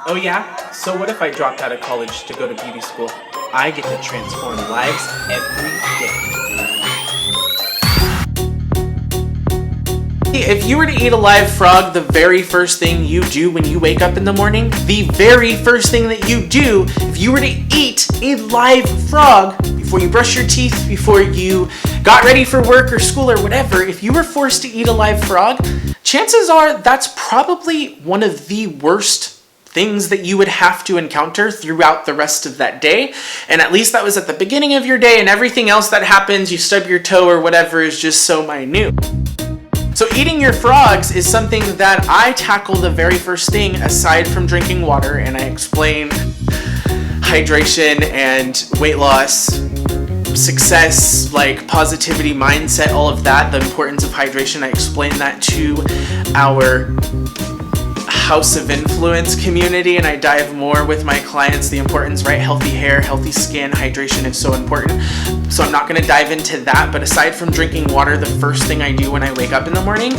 Oh yeah? So what if I dropped out of college to go to beauty school? I get to transform lives every day. If you were to eat a live frog, the very first thing you do when you wake up in the morning, the very first thing that you do, if you were to eat a live frog before you brush your teeth, before you got ready for work or school or whatever, if you were forced to eat a live frog, chances are that's probably one of the worst things that you would have to encounter throughout the rest of that day. And at least that was at the beginning of your day, and everything else that happens, you stub your toe or whatever, is just so minute. So eating your frogs is something that I tackle the very first thing aside from drinking water, and I explain hydration and weight loss, success, like positivity, mindset, all of that, the importance of hydration. I explain that to our House of Influence community, and I dive more with my clients, the importance, right? Healthy hair, healthy skin, hydration is so important. So I'm not going to dive into that, but aside from drinking water, the first thing I do when I wake up in the morning,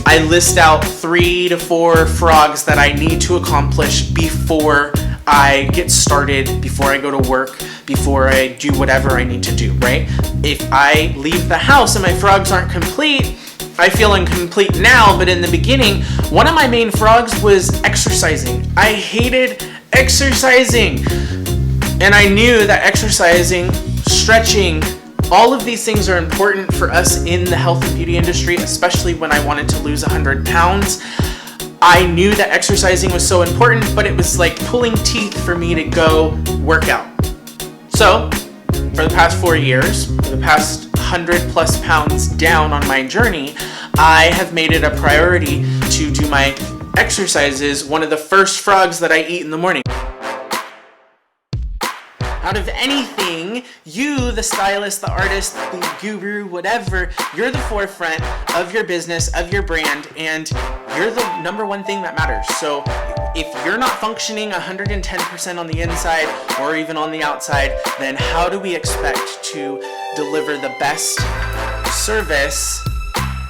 I list out 3 to 4 frogs that I need to accomplish before I get started, before I go to work, before I do whatever I need to do, right? If I leave the house and my frogs aren't complete, I feel incomplete now, but in the beginning, one of my main frogs was exercising. I hated exercising. And I knew that exercising, stretching, all of these things are important for us in the health and beauty industry, especially when I wanted to lose 100 pounds. I knew that exercising was so important, but it was like pulling teeth for me to go work out. So, for the past 4 years, for the past 100 plus pounds down on my journey, I have made it a priority to do my exercises one of the first frogs that I eat in the morning. Out of anything, you, the stylist, the artist, the guru, whatever, you're the forefront of your business, of your brand, and you're the number one thing that matters. So if you're not functioning 110% on the inside or even on the outside, then how do we expect to deliver the best service,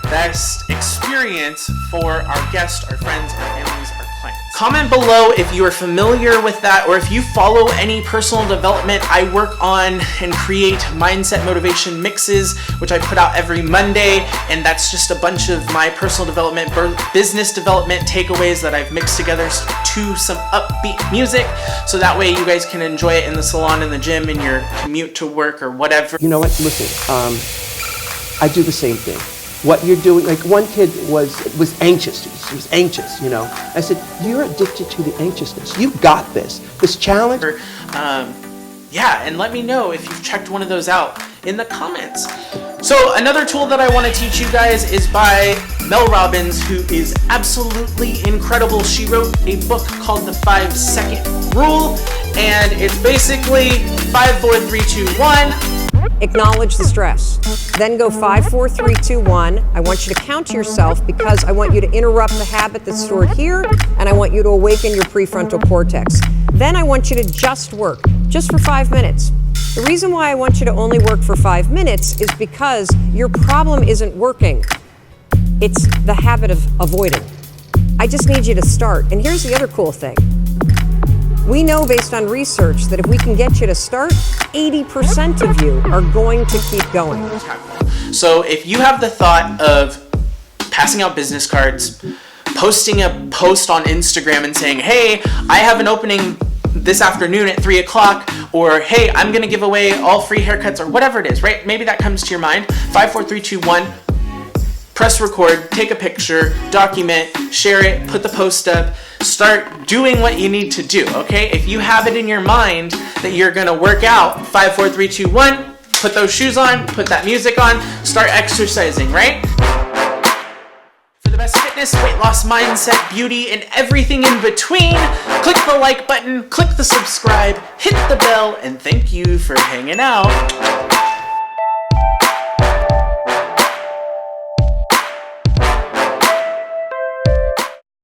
best experience for our guests, our friends, our families, our clients? Comment below if you are familiar with that, or if you follow any personal development. I work on and create mindset motivation mixes, which I put out every Monday, and that's just a bunch of my personal development, business development takeaways that I've mixed together to some upbeat music, so that way you guys can enjoy it in the salon, in the gym, in your commute to work, or whatever. You know what, listen, I do the same thing. What you're doing, like one kid was anxious, he was anxious, you know. I said, you're addicted to the anxiousness. You got this challenge. Yeah, and let me know if you've checked one of those out in the comments. So another tool that I want to teach you guys is by Mel Robbins, who is absolutely incredible. She wrote a book called The 5-Second Rule, and it's basically 5, 4, 3, 2, 1. Acknowledge the stress. Then go 5, 4, 3, 2, 1. I want you to count to yourself because I want you to interrupt the habit that's stored here, and I want you to awaken your prefrontal cortex. Then I want you to just work, just for 5 minutes. The reason why I want you to only work for 5 minutes is because your problem isn't working. It's the habit of avoiding. I just need you to start. And here's the other cool thing. We know based on research that if we can get you to start, 80% of you are going to keep going. So if you have the thought of passing out business cards, posting a post on Instagram and saying, hey, I have an opening this afternoon at 3 o'clock, or hey, I'm gonna give away all free haircuts, or whatever it is, right? Maybe that comes to your mind. 5, 4, 3, 2, 1. Press record, take a picture, document, share it, put the post up, start doing what you need to do, okay? If you have it in your mind that you're gonna work out, 5, 4, 3, 2, 1, put those shoes on, put that music on, start exercising, right? For the best fitness, weight loss, mindset, beauty, and everything in between, click the like button, click the subscribe, hit the bell, and thank you for hanging out.